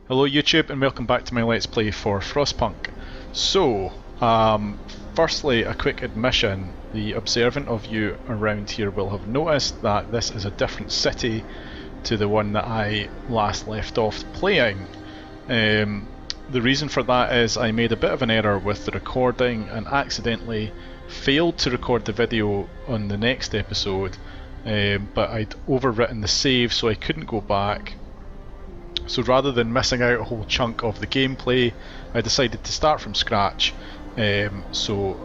Hello YouTube and welcome back to my Let's Play for Frostpunk. So, firstly a quick admission, the observant of you around here will have noticed that this is a different city to the one that I last left off playing. The reason for that is I made a bit of an error with the recording and accidentally failed to record the video on the next episode, but I'd overwritten the save so I couldn't go back. So rather than missing out a whole chunk of the gameplay, I decided to start from scratch. So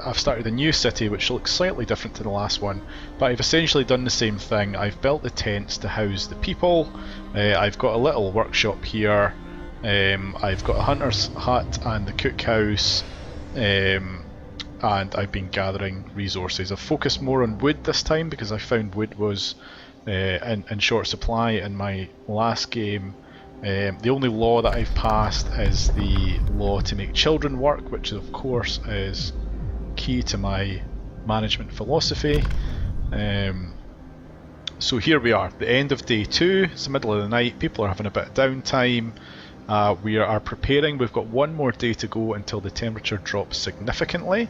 I've started a new city which looks slightly different to the last one, but I've essentially done the same thing. I've built the tents to house the people, I've got a little workshop here, I've got a hunter's hut and the cookhouse, and I've been gathering resources. I've focused more on wood this time because I found wood was in short supply in my last game. The only law that I've passed is the law to make children work, which of course is key to my management philosophy. So here we are, the end of day 2, it's the middle of the night, people are having a bit of downtime. We are preparing, we've got one more day to go until the temperature drops significantly.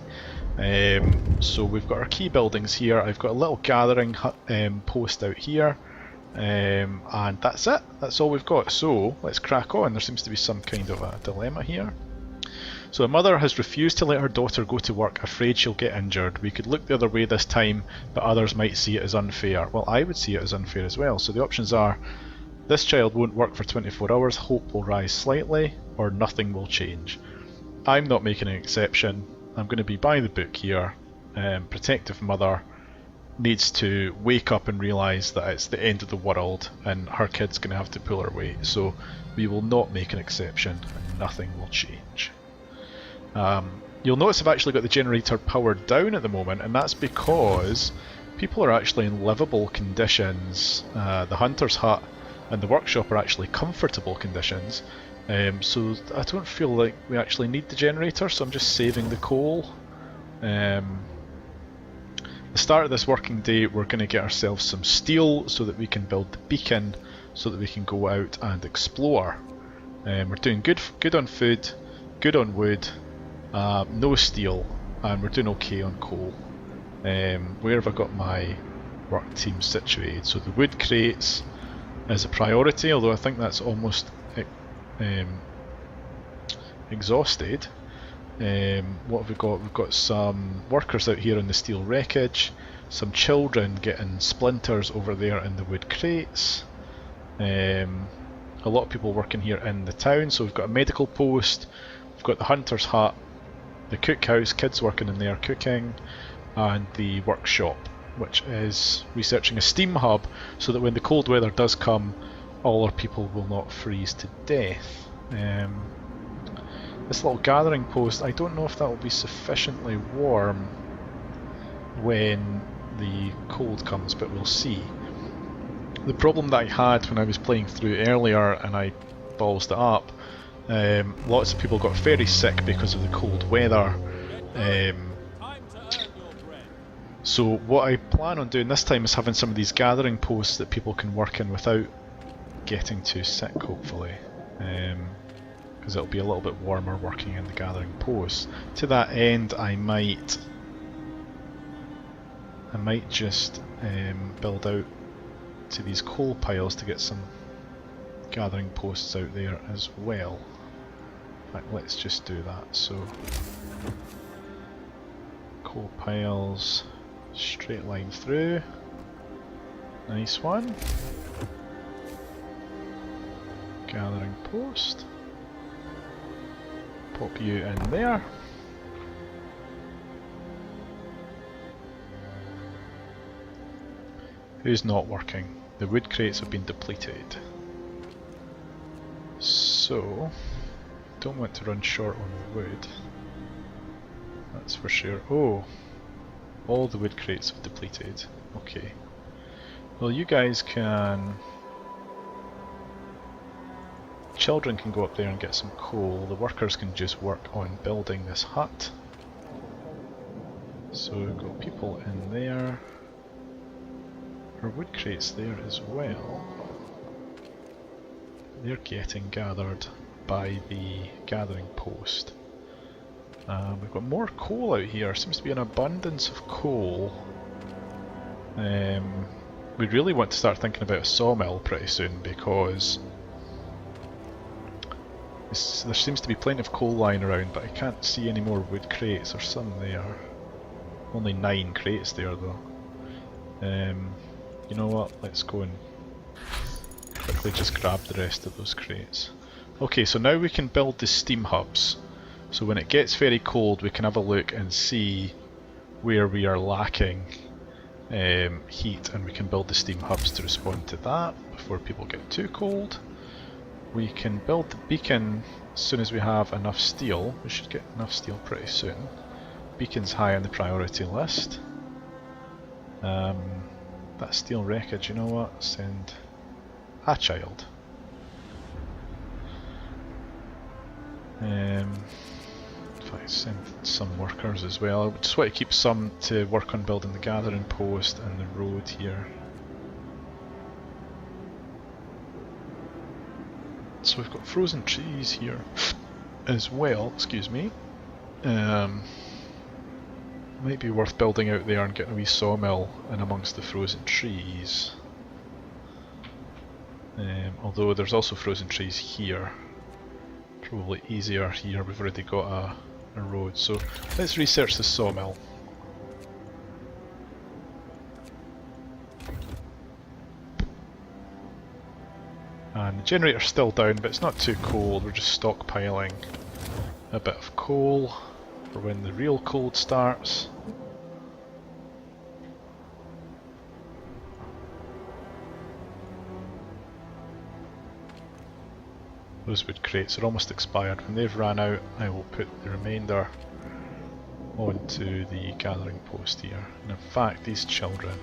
So we've got our key buildings here, I've got a little gathering post out here, and that's it, that's all we've got. So let's crack on. There seems to be some kind of a dilemma here. So a mother has refused to let her daughter go to work, afraid she'll get injured. We could look the other way this time, but others might see it as unfair. Well, I would see it as unfair as well. So the options are: this child won't work for 24 hours, hope will rise slightly, or nothing will change. I'm not making an exception. I'm going to be by the book here. Protective mother needs to wake up and realise that it's the end of the world and her kid's going to have to pull her weight. So we will not make an exception and nothing will change. You'll notice I've actually got the generator powered down at the moment, and that's because people are actually in livable conditions. The hunter's hut and the workshop are actually comfortable conditions. So I don't feel like we actually need the generator, so I'm just saving the coal. The start of this working day we're going to get ourselves some steel so that we can build the beacon, so that we can go out and explore. We're doing good on food, good on wood, no steel, and we're doing okay on coal. Where have I got my work team situated? So the wood crates is a priority, although I think that's almost exhausted. What have we got? We've got some workers out here in the steel wreckage, some children getting splinters over there in the wood crates, a lot of people working here in the town. So we've got a medical post, we've got the hunter's hut, the cookhouse, kids working in there cooking, and the workshop, which is researching a steam hub so that when the cold weather does come, all our people will not freeze to death. This little gathering post, I don't know if that will be sufficiently warm when the cold comes, but we'll see. The problem that I had when I was playing through earlier and I ballsed it up, lots of people got very sick because of the cold weather. So what I plan on doing this time is having some of these gathering posts that people can work in without getting too sick, hopefully. Because it'll be a little bit warmer working in the gathering posts. To that end, I might just build out to these coal piles to get some gathering posts out there as well. In fact, let's just do that. So coal piles, straight line through. Nice one. Gathering post. Pop you in there. Who's not working? The wood crates have been depleted. So, don't want to run short on wood. That's for sure. Oh, all the wood crates have depleted. Okay. Well, you guys can... Children can go up there and get some coal, the workers can just work on building this hut. So we've got people in there. Our wood crates there as well. they're getting gathered by the gathering post. We've got more coal out here. Seems to be an abundance of coal. We really want to start thinking about a sawmill pretty soon because there seems to be plenty of coal lying around, but I can't see any more wood crates. There's some there. Only 9 crates there though. You know what? Let's go and quickly just grab the rest of those crates. Okay, so now we can build the steam hubs. So when it gets very cold we can have a look and see where we are lacking heat, and we can build the steam hubs to respond to that before people get too cold. We can build the beacon as soon as we have enough steel. We should get enough steel pretty soon. Beacon's high on the priority list. That steel wreckage, you know what? Send a child. If I send some workers as well. I just want to keep some to work on building the gathering post and the road here. So we've got frozen trees here as well, excuse me. Might be worth building out there and getting a wee sawmill in amongst the frozen trees. Although there's also frozen trees here. Probably easier here, we've already got a road. So let's research the sawmill. And the generator's still down, but it's not too cold. We're just stockpiling a bit of coal for when the real cold starts. Those wood crates are almost expired. When they've ran out, I will put the remainder onto the gathering post here. And in fact, these children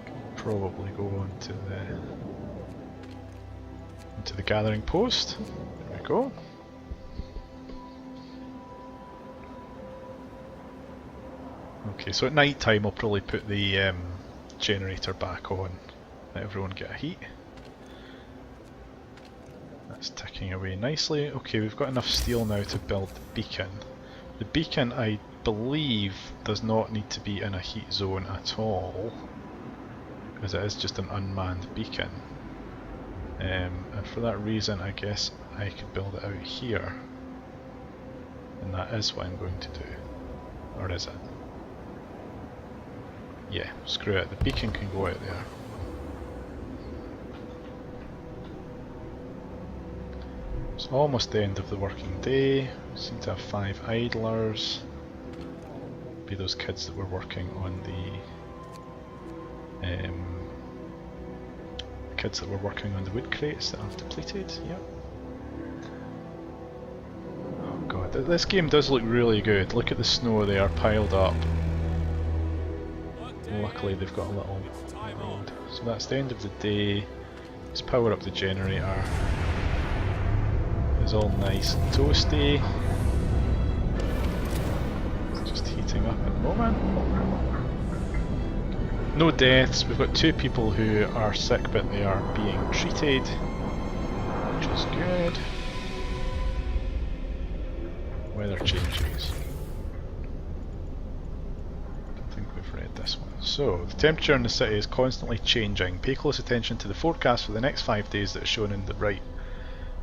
can probably go onto the gathering post. There we go. Okay, so at night time I'll probably put the generator back on. Let everyone get a heat. That's ticking away nicely. Okay, we've got enough steel now to build the beacon. The beacon, I believe, does not need to be in a heat zone at all, because it is just an unmanned beacon. And for that reason, I guess I could build it out here. And that is what I'm going to do. Or is it? Yeah, screw it. The beacon can go out there. It's almost the end of the working day. We seem to have 5 idlers. Be those kids that were working on the kids that were working on the wood crates that I've depleted. Yep. Oh god, this game does look really good. Look at the snow there piled up. Luckily they've got a little road. So that's the end of the day. Let's power up the generator. It's all nice and toasty. It's just heating up at the moment. No deaths. We've got 2 people who are sick, but they are being treated, which is good. Weather changes. Don't think we've read this one. So, the temperature in the city is constantly changing. Pay close attention to the forecast for the next 5 days that is shown in the right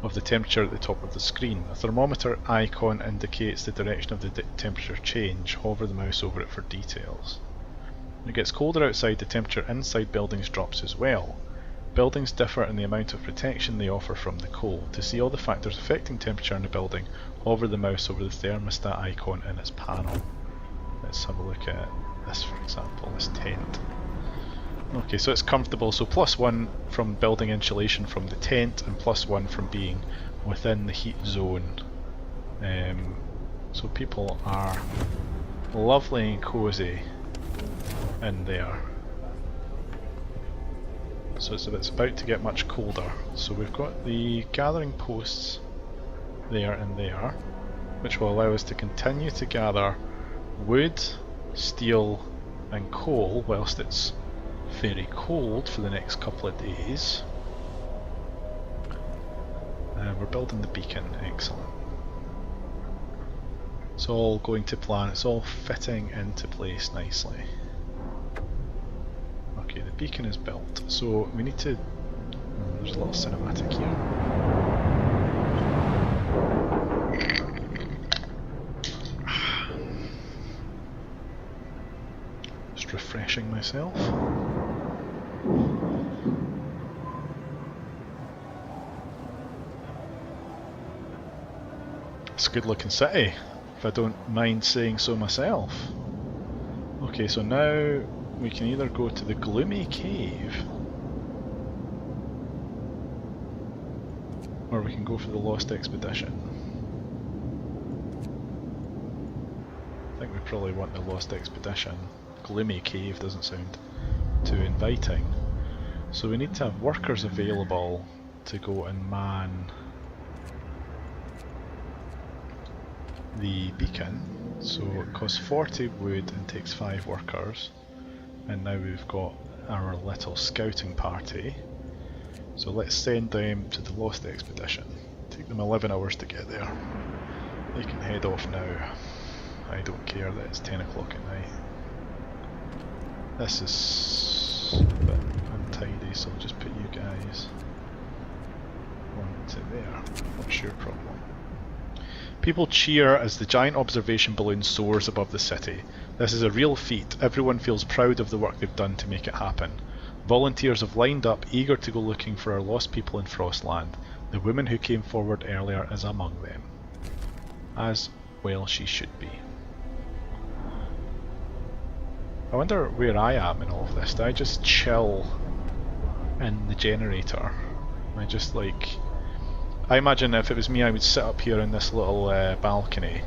of the temperature at the top of the screen. A thermometer icon indicates the direction of the temperature change. Hover the mouse over it for details. When it gets colder outside, the temperature inside buildings drops as well. Buildings differ in the amount of protection they offer from the cold. To see all the factors affecting temperature in a building, hover the mouse over the thermostat icon in its panel. Let's have a look at this, for example, this tent. Okay, so it's comfortable, so +1 from building insulation from the tent and +1 from being within the heat zone. So people are lovely and cosy in there. So it's about to get much colder. So we've got the gathering posts there and there, which will allow us to continue to gather wood, steel and coal whilst it's very cold for the next couple of days. we're building the beacon, excellent. It's all going to plan, it's all fitting into place nicely. Okay, the beacon is built, so we need to... there's a little cinematic here. Just refreshing myself. It's a good looking city, if I don't mind saying so myself. Okay, so now we can either go to the gloomy cave or we can go for the lost expedition. I think we probably want the lost expedition. Gloomy cave doesn't sound too inviting. So we need to have workers available to go and man the beacon. So it costs 40 wood and takes 5 workers. And now we've got our little scouting party. So let's send them to the lost expedition. Take them 11 hours to get there. They can head off now. I don't care that it's 10 o'clock at night. This is a bit untidy, so I'll just put you guys onto there. What's your problem? People cheer as the giant observation balloon soars above the city. This is a real feat. Everyone feels proud of the work they've done to make it happen. Volunteers have lined up, eager to go looking for our lost people in Frostland. The woman who came forward earlier is among them. As well she should be. I wonder where I am in all of this. Do I just chill in the generator? I just like... I imagine if it was me I would sit up here in this little balcony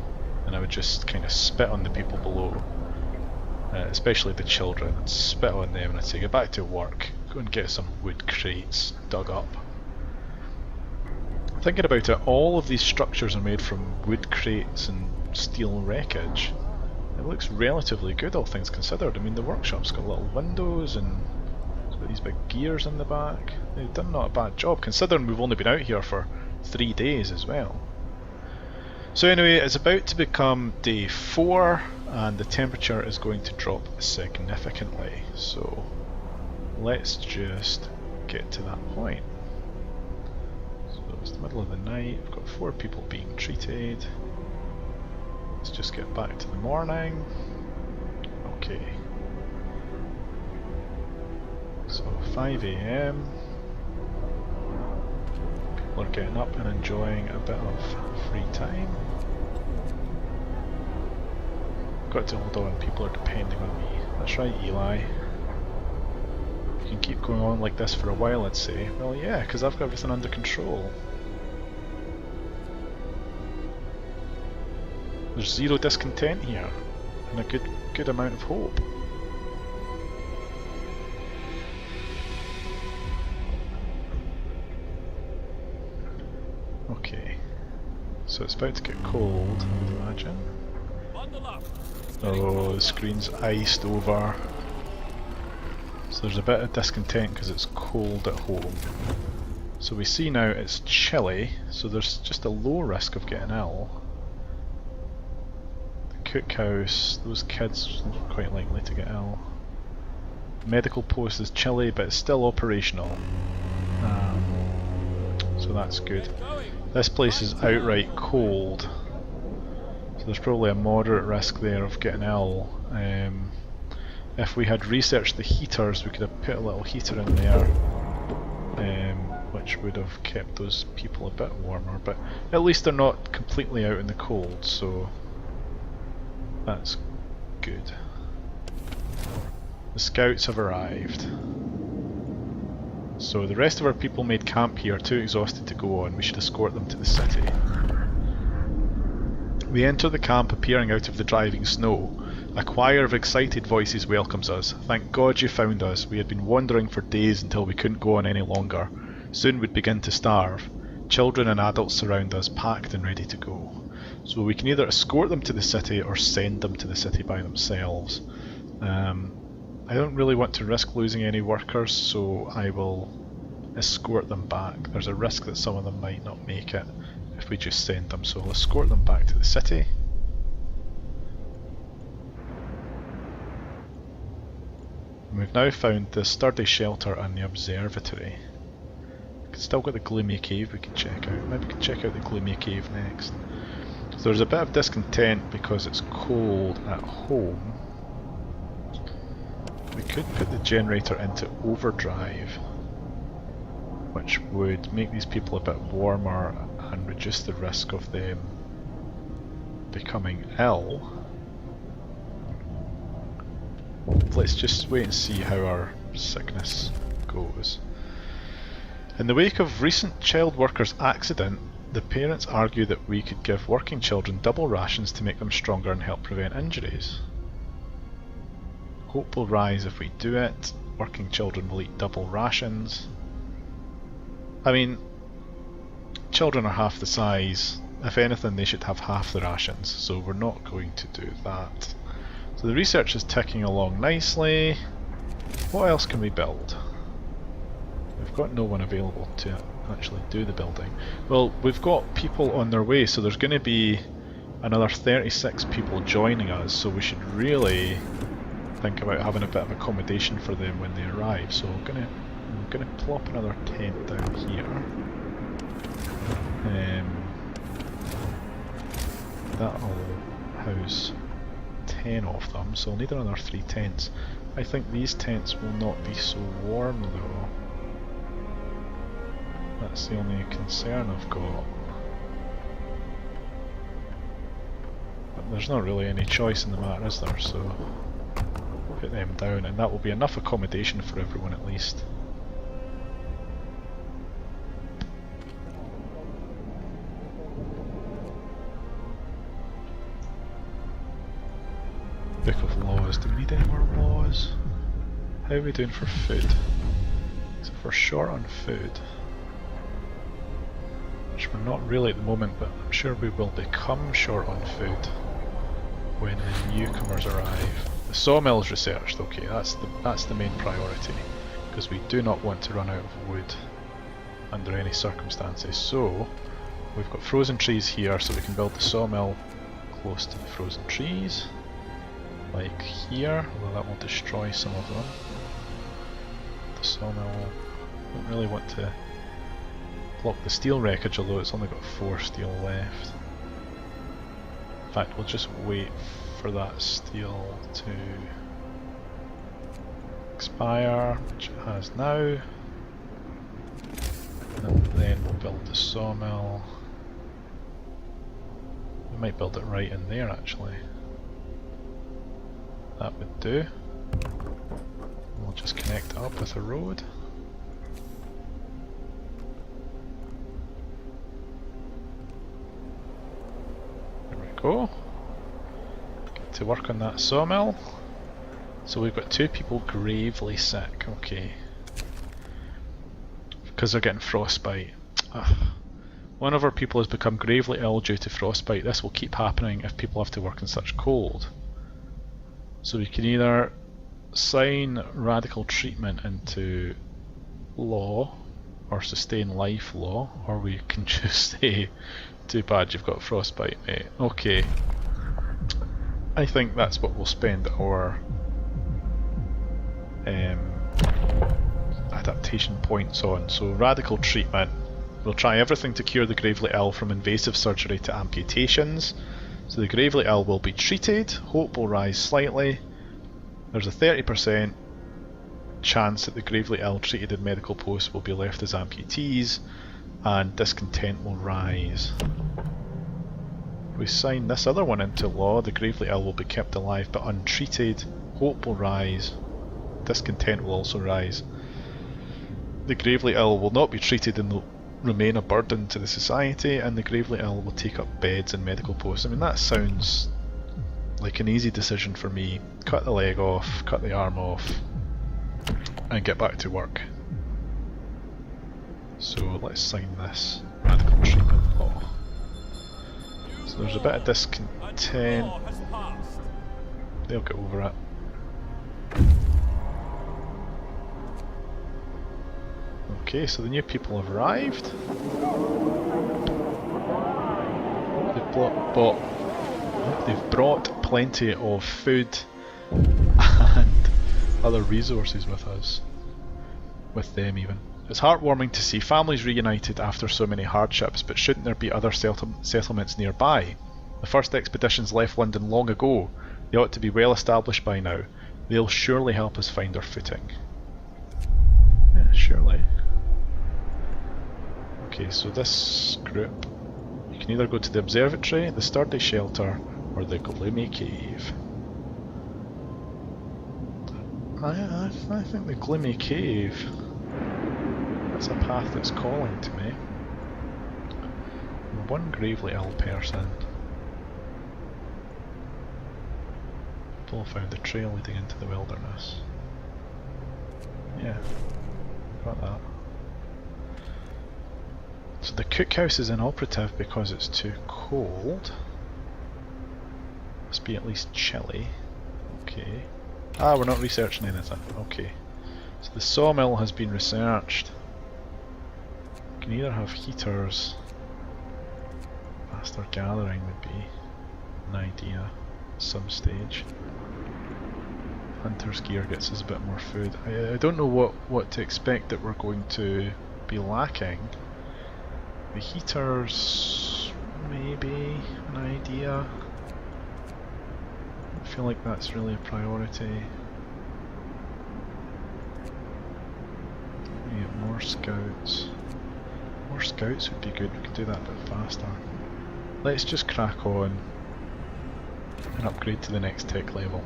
and I would just kind of spit on the people below. Especially the children. I'd spit on them and I'd say, get back to work, go and get some wood crates dug up. Thinking about it, all of these structures are made from wood crates and steel wreckage. It looks relatively good, all things considered. I mean, the workshop's got little windows and it's got these big gears in the back. They've done not a bad job, considering we've only been out here for 3 days as well. So anyway, it's about to become day 4 and the temperature is going to drop significantly. So let's just get to that point. So it's the middle of the night, we've got 4 people being treated. Let's just get back to the morning. Okay. So 5 AM. People are getting up and enjoying a bit of free time. Got to hold on, people are depending on me. That's right, Eli. You can keep going on like this for a while, I'd say. Well, yeah, because I've got everything under control. There's zero discontent here, and a good amount of hope. Okay, so it's about to get cold, I would imagine. Oh, the screen's iced over. So there's a bit of discontent because it's cold at home. So we see now it's chilly, so there's just a low risk of getting ill. Cookhouse, those kids are quite likely to get ill. Medical post is chilly, but it's still operational. So that's good. This place is outright cold, so there's probably a moderate risk there of getting ill. If we had researched the heaters, we could have put a little heater in there, which would have kept those people a bit warmer, but at least they're not completely out in the cold, so that's good. The scouts have arrived. So the rest of our people made camp here, too exhausted to go on. We should escort them to the city. We enter the camp appearing out of the driving snow. A choir of excited voices welcomes us. Thank God you found us. We had been wandering for days until we couldn't go on any longer. Soon we'd begin to starve. Children and adults surround us, packed and ready to go. So we can either escort them to the city or send them to the city by themselves. I don't really want to risk losing any workers, so I will escort them back. There's a risk that some of them might not make it if we just send them, so we'll escort them back to the city. And we've now found the sturdy shelter and the observatory. Still got the gloomy cave we can check out. Maybe we can check out the gloomy cave next. So there's a bit of discontent because it's cold at home. We could put the generator into overdrive, which would make these people a bit warmer and reduce the risk of them becoming ill. Let's just wait and see how our sickness goes. In the wake of recent child workers' accident, the parents argue that we could give working children double rations to make them stronger and help prevent injuries. Hope will rise if we do it. Working children will eat double rations. I mean, children are half the size. If anything, they should have half the rations, so we're not going to do that. So the research is ticking along nicely. What else can we build? We've got no one available to actually do the building. Well, we've got people on their way, so there's going to be another 36 people joining us, so we should really think about having a bit of accommodation for them when they arrive. So I'm gonna plop another tent down here. That'll house 10 of them, so I'll need another 3 tents. I think these tents will not be so warm though. That's the only concern I've got. But there's not really any choice in the matter, is there? So put them down, and that will be enough accommodation for everyone at least. Book of laws. Do we need any more laws? How are we doing for food? So if we're short on food, which we're not really at the moment, but I'm sure we will become short on food when the newcomers arrive. The sawmill's researched. Okay, that's the main priority, because we do not want to run out of wood under any circumstances. So we've got frozen trees here, so we can build the sawmill close to the frozen trees, like here, although that will destroy some of them. The sawmill, don't really want to block the steel wreckage, although it's only got 4 steel left. In fact, we'll just wait for that steel to expire, which it has now, and then we'll build the sawmill. We might build it right in there actually. That would do. We'll just connect it up with a road. There we go. Get to work on that sawmill. So we've got 2 people gravely sick, okay. Because they're getting frostbite. Ugh. One of our people has become gravely ill due to frostbite. This will keep happening if people have to work in such cold. So we can either sign radical treatment into law, or sustain life law, or we can just say, too bad you've got frostbite, mate. Okay. I think that's what we'll spend our adaptation points on. So radical treatment, we'll try everything to cure the gravely ill, from invasive surgery to amputations. So the gravely ill will be treated, hope will rise slightly. There's a 30% chance that the gravely ill treated in medical posts will be left as amputees, and discontent will rise. If we sign this other one into law, the gravely ill will be kept alive but untreated, hope will rise, discontent will also rise. The gravely ill will not be treated and remain a burden to the society, and the gravely ill will take up beds in medical posts. I mean, that sounds like an easy decision for me. Cut the leg off, cut the arm off, and get back to work. So let's sign this radical treatment law. So there's a bit of discontent. They'll get over it. Okay, so the new people have arrived. They've brought plenty of food and other resources with us. With them even. It's heartwarming to see families reunited after so many hardships, but shouldn't there be other settlements nearby? The first expeditions left London long ago. They ought to be well established by now. They'll surely help us find our footing. Yeah, surely. Okay, so this group, you can either go to the observatory, the sturdy shelter, or the gloomy cave. I think the gloomy cave, that's a path that's calling to me. One gravely ill person. People found a trail leading into the wilderness. Yeah, got that. So the cookhouse is inoperative because it's too cold. Must be at least chilly. Okay. Ah, we're not researching anything. Okay. So the sawmill has been researched. You can either have heaters. Faster gathering would be an idea at some stage. Hunter's gear gets us a bit more food. I don't know what to expect that we're going to be lacking. The heaters, maybe an idea. I feel like that's really a priority. We get more scouts. More scouts would be good, we could do that a bit faster. Let's just crack on and upgrade to the next tech level.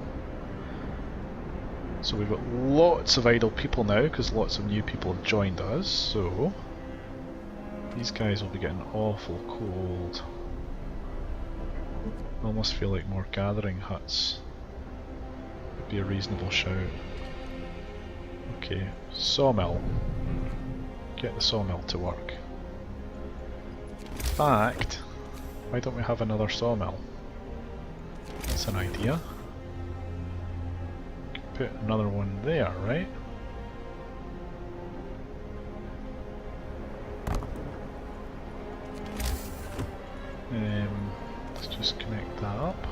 So we've got lots of idle people now because lots of new people have joined us, so these guys will be getting awful cold. I almost feel like more gathering huts would be a reasonable shout. Okay, sawmill. Get the sawmill to work. In fact, why don't we have another sawmill? That's an idea. Put another one there, right? Let's just connect that up.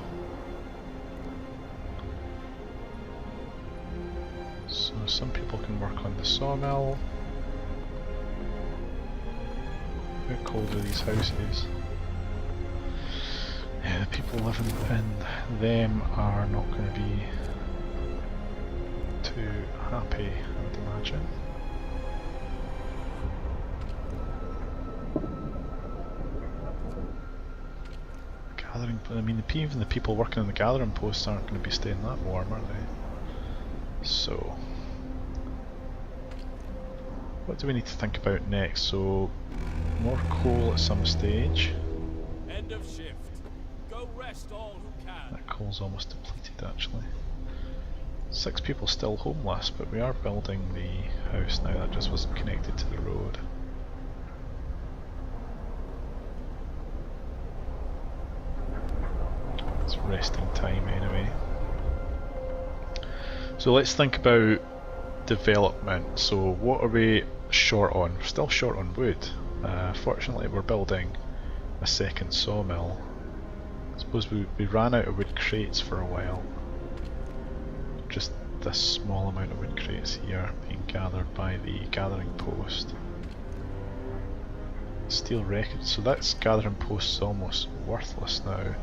So some people can work on the sawmill. How cold are these houses? Yeah, the people living in them are not going to be too happy, I would imagine. Gathering, I mean, even the people working in the gathering posts aren't going to be staying that warm, are they? So, what do we need to think about next? So, more coal at some stage. End of shift. Go rest all who can. That coal's almost depleted, actually. 6 people still homeless, but we are building the house now. That just wasn't connected to the road. It's resting time anyway. So let's think about development. So what are we short on? We're still short on wood. Fortunately we're building a second sawmill. I suppose we ran out of wood crates for a while. Just this small amount of wood crates here being gathered by the gathering post. Steel wreckage, so that's gathering posts almost worthless now.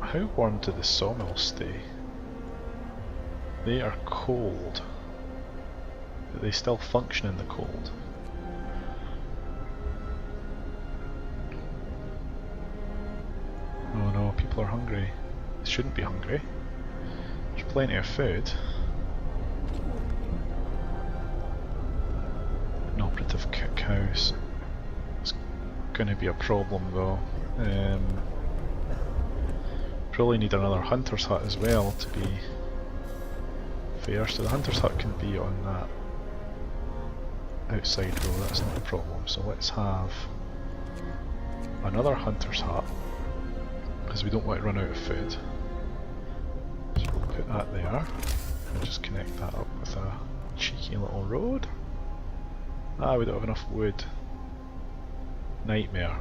How warm do the sawmills stay? They are cold, but they still function in the cold. Oh no, people are hungry. They shouldn't be hungry. There's plenty of food. An operative cookhouse. It's going to be a problem though. Probably need another hunter's hut as well to be fair. So the hunter's hut can be on that outside row, that's not a problem. So let's have another hunter's hut because we don't want to run out of food. So we'll put that there and just connect that up with a cheeky little road. Ah, we don't have enough wood. Nightmare.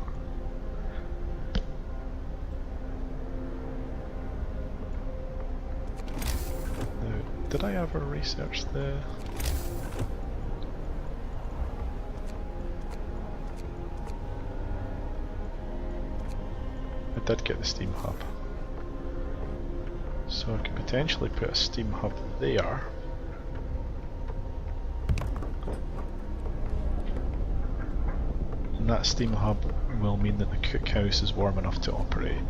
Now, did I ever research the... I did get the steam hub. So I could potentially put a steam hub there. And that steam hub will mean that the cookhouse is warm enough to operate.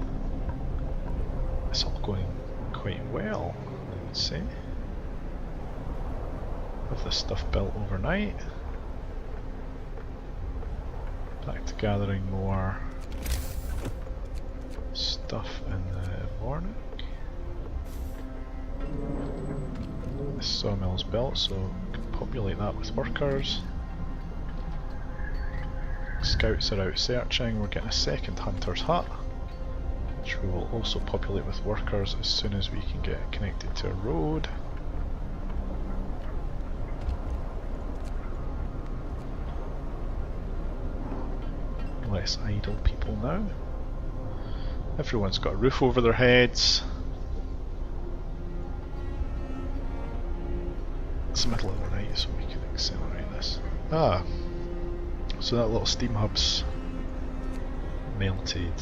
It's all going quite well, I would say. Have this stuff built overnight. Back to gathering more stuff in the morning. This sawmill's built, so we can populate that with workers. Scouts are out searching. We're getting a second hunter's hut, which we will also populate with workers as soon as we can get connected to a road. Less idle people now. Everyone's got a roof over their heads. It's the middle of the night, so we can accelerate this. Ah, so that little steam hub's melted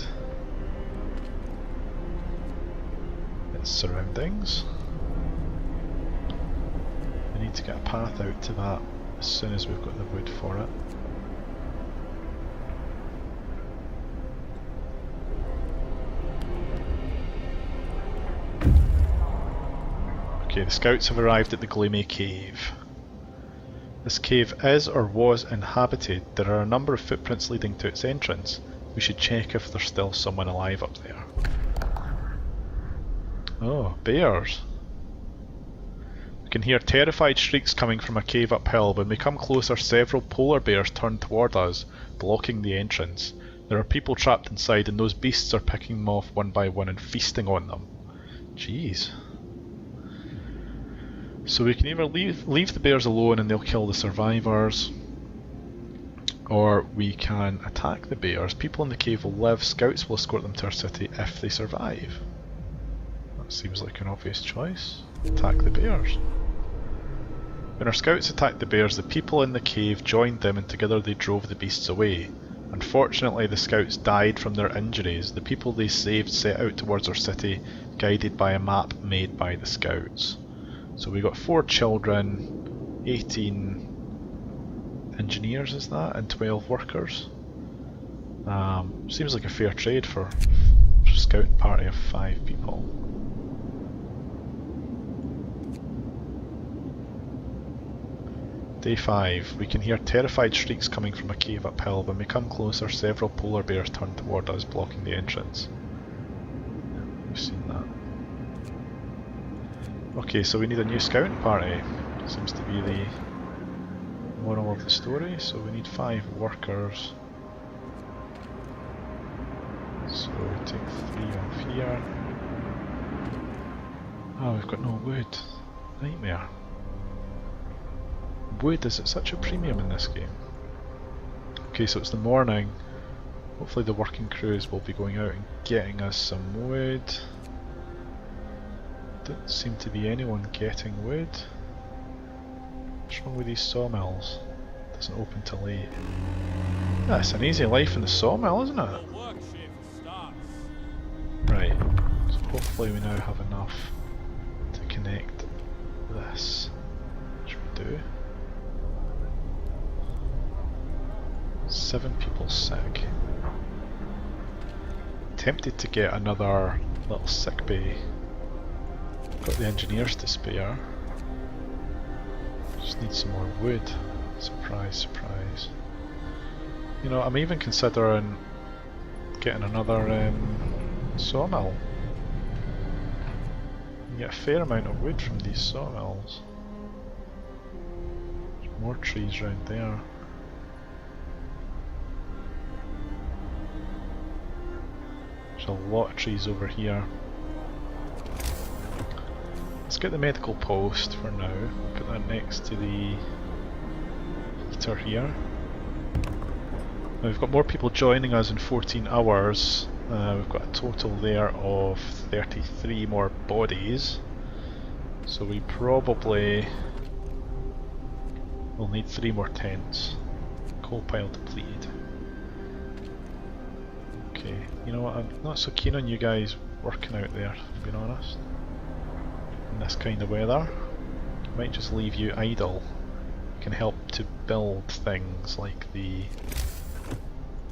its surroundings. We need to get a path out to that as soon as we've got the wood for it. Okay, the scouts have arrived at the gloomy cave. This cave is or was inhabited. There are a number of footprints leading to its entrance. We should check if there's still someone alive up there. Oh, bears. We can hear terrified shrieks coming from a cave uphill. When we come closer, several polar bears turn toward us, blocking the entrance. There are people trapped inside, and those beasts are picking them off one by one and feasting on them. Jeez. So we can either leave the bears alone and they'll kill the survivors, or we can attack the bears. People in the cave will live. Scouts will escort them to our city if they survive. That seems like an obvious choice. Attack the bears. When our scouts attacked the bears, the people in the cave joined them and together they drove the beasts away. Unfortunately, the scouts died from their injuries. The people they saved set out towards our city, guided by a map made by the scouts. So we got 4 children, 18 engineers is that, and 12 workers. Seems like a fair trade for a scouting party of 5 people. Day 5. We can hear terrified shrieks coming from a cave uphill. When we come closer, several polar bears turn toward us, blocking the entrance. We've seen that. Okay, so we need a new scouting party. Seems to be the moral of the story. So we need 5 workers. So we take 3 off here. Oh, we've got no wood. Nightmare. Wood is at such a premium in this game. Okay, so it's the morning. Hopefully the working crews will be going out and getting us some wood. Doesn't seem to be anyone getting wood. What's wrong with these sawmills? Doesn't open till late. That's an easy life in the sawmill, isn't it? Right, so hopefully we now have enough to connect this, which we do. 7 people sick. Tempted to get another little sick bay. Got the engineers to spare. Just need some more wood. Surprise, surprise. You know, I'm even considering getting another sawmill. You get a fair amount of wood from these sawmills. There's more trees around there. There's a lot of trees over here. Let's get the medical post for now. We'll put that next to the heater here. Now we've got more people joining us in 14 hours. We've got a total there of 33 more bodies. So we probably will need 3 more tents. Coal pile depleted. Okay, you know what, I'm not so keen on you guys working out there, to be honest. In this kind of weather. Might just leave you idle. You can help to build things like the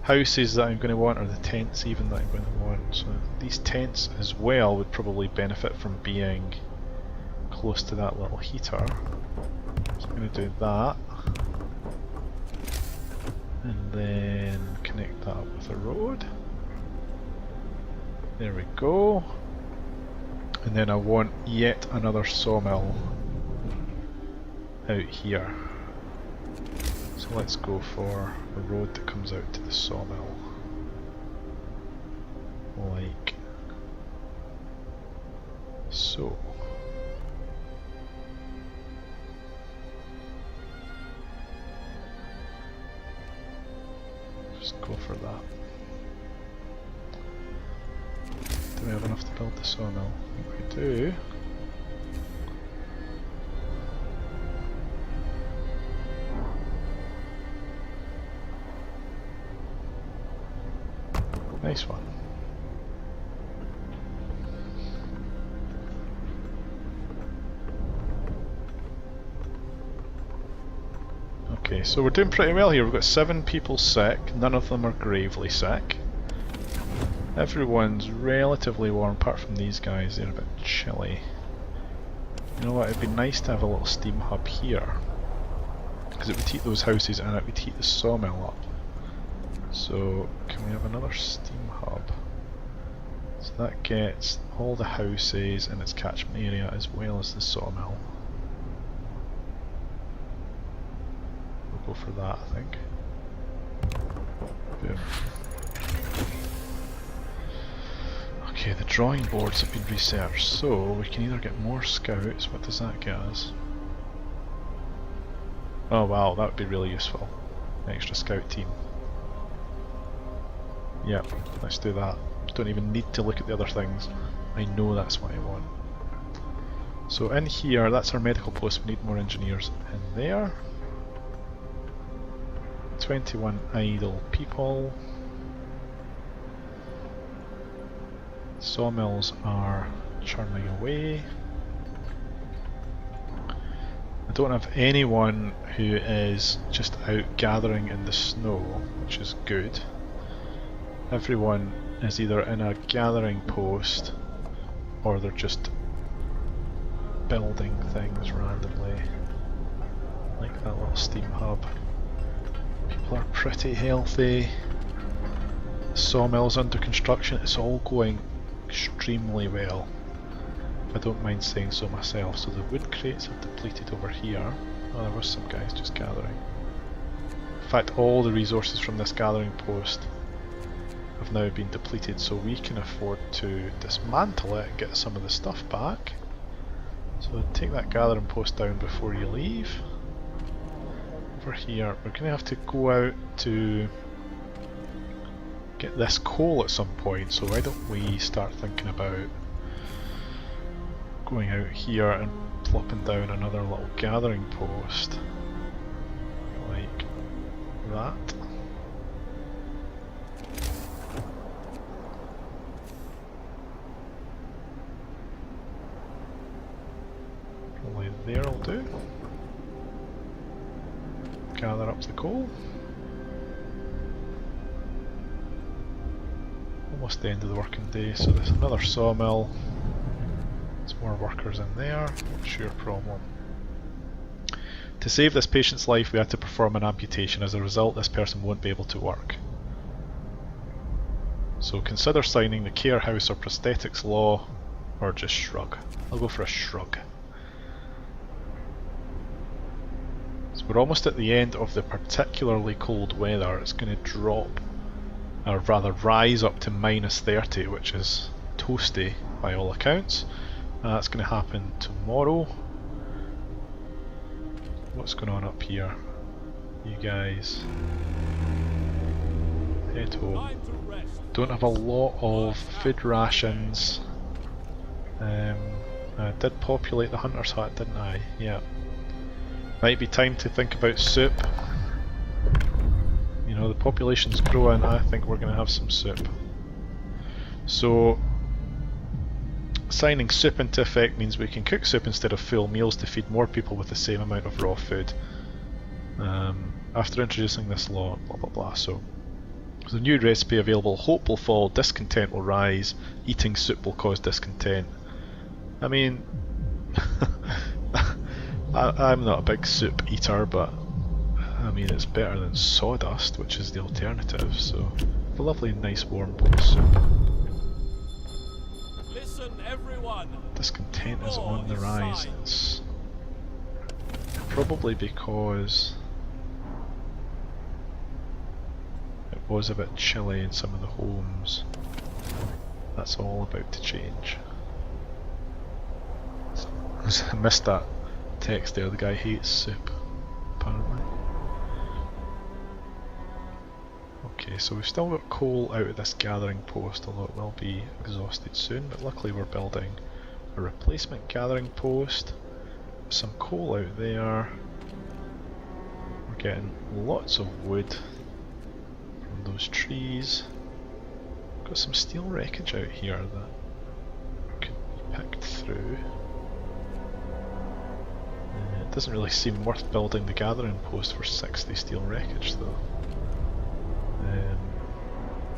houses that I'm going to want, or the tents even that I'm going to want. So these tents as well would probably benefit from being close to that little heater. So I'm going to do that. And then connect that up with a road. There we go. And then I want yet another sawmill out here. So let's go for a road that comes out to the sawmill. Like so. Just go for that. Do we have enough to build the sawmill? I think we do. Nice one. Okay, so we're doing pretty well here. We've got 7 people sick, none of them are gravely sick. Everyone's relatively warm apart from these guys, they're a bit chilly. You know what, it'd be nice to have a little steam hub here. Because it would heat those houses and it would heat the sawmill up. So, can we have another steam hub? So that gets all the houses in its catchment area as well as the sawmill. We'll go for that, I think. Boom. Okay, the drawing boards have been researched, so we can either get more scouts. What does that get us? Oh wow, that would be really useful. An extra scout team. Yep, let's do that. Don't even need to look at the other things. I know that's what I want. So in here, that's our medical post. We need more engineers in there. 21 idle people. Sawmills are churning away. I don't have anyone who is just out gathering in the snow, which is good. Everyone is either in a gathering post or they're just building things randomly, like that little steam hub. People are pretty healthy. The sawmill's under construction. It's all going extremely well. I don't mind saying so myself. So the wood crates have depleted over here. Oh, there was some guys just gathering. In fact, all the resources from this gathering post have now been depleted, so we can afford to dismantle it and get some of the stuff back. So take that gathering post down before you leave. Over here, we're going to have to go out to get this coal at some point, so why don't we start thinking about going out here and plopping down another little gathering post like that. Probably there will do. Gather up the coal. Almost the end of the working day, so there's another sawmill. There's more workers in there. What's your problem? To save this patient's life, we had to perform an amputation. As a result, this person won't be able to work. So consider signing the care house or prosthetics law, or just shrug. I'll go for a shrug. So we're almost at the end of the particularly cold weather. It's going to drop, or rather rise up to -30, which is toasty by all accounts. That's going to happen tomorrow. What's going on up here? You guys head home. Time to rest. Don't have a lot of food rations. I did populate the hunter's hut, didn't I? Yeah. Might be time to think about soup. You know, the population's growing, I think we're going to have some soup. So, signing soup into effect means we can cook soup instead of full meals to feed more people with the same amount of raw food. After introducing this law, blah blah blah. So, the new recipe available: hope will fall, discontent will rise, eating soup will cause discontent. I mean, I'm not a big soup eater, but I mean it's better than sawdust, which is the alternative. So, a lovely, nice, warm bowl of soup. Listen, everyone. Discontent is on the rise. It's probably because it was a bit chilly in some of the homes. That's all about to change. I missed that text there. The guy hates soup, apparently. Okay, so we've still got coal out of this gathering post, although it will be exhausted soon, but luckily we're building a replacement gathering post. Some coal out there. We're getting lots of wood from those trees. Got some steel wreckage out here that could be picked through. It doesn't really seem worth building the gathering post for 60 steel wreckage though.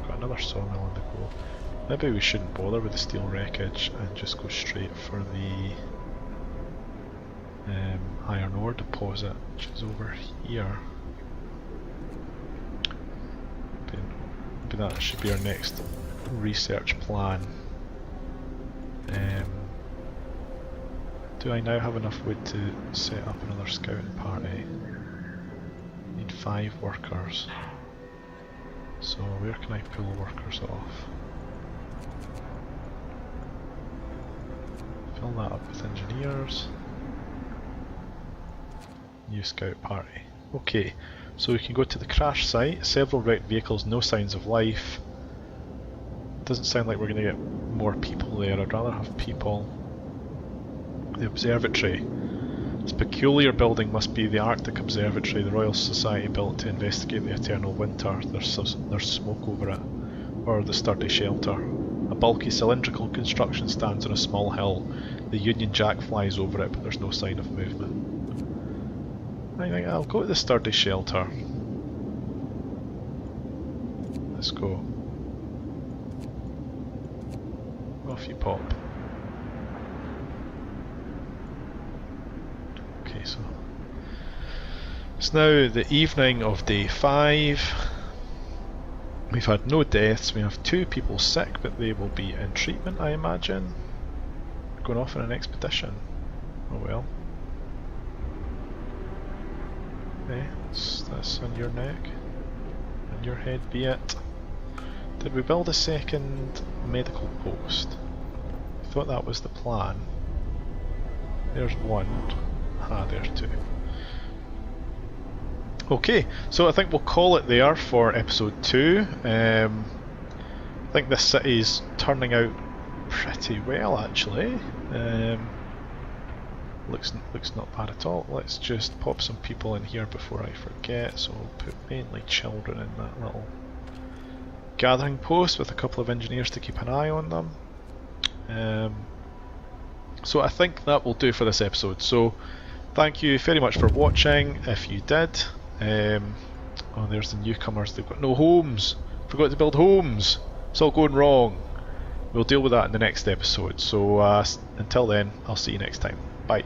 Got another sawmill on the go. Maybe we shouldn't bother with the steel wreckage and just go straight for the iron ore deposit, which is over here. Maybe that should be our next research plan. Do I now have enough wood to set up another scouting party? Need 5 workers. So where can I pull workers off? Fill that up with engineers. New scout party. Okay, so we can go to the crash site. Several wrecked vehicles, no signs of life. Doesn't sound like we're going to get more people there. I'd rather have people. The observatory. This peculiar building must be the Arctic Observatory the Royal Society built to investigate the eternal winter. There's smoke over it. Or the sturdy shelter. A bulky cylindrical construction stands on a small hill. The Union Jack flies over it, but there's no sign of movement. I think I'll go to the sturdy shelter. Let's go. Off you pop. Okay, so it's now the evening of day 5. We've had no deaths. We have 2 people sick, but they will be in treatment, I imagine. Going off on an expedition. Oh well. Okay, that's on your neck. On your head be it. Did we build a second medical post? I thought that was the plan. There's 1. There's 2. Okay, so I think we'll call it there for episode 2. I think this city's turning out pretty well actually. Looks not bad at all. Let's just pop some people in here before I forget. So we'll put mainly children in that little gathering post with a couple of engineers to keep an eye on them. So I think that will do for this episode. So thank you very much for watching. If you did, oh, there's the newcomers. They've got no homes. Forgot to build homes. It's all going wrong. We'll deal with that in the next episode. So until then, I'll see you next time. Bye.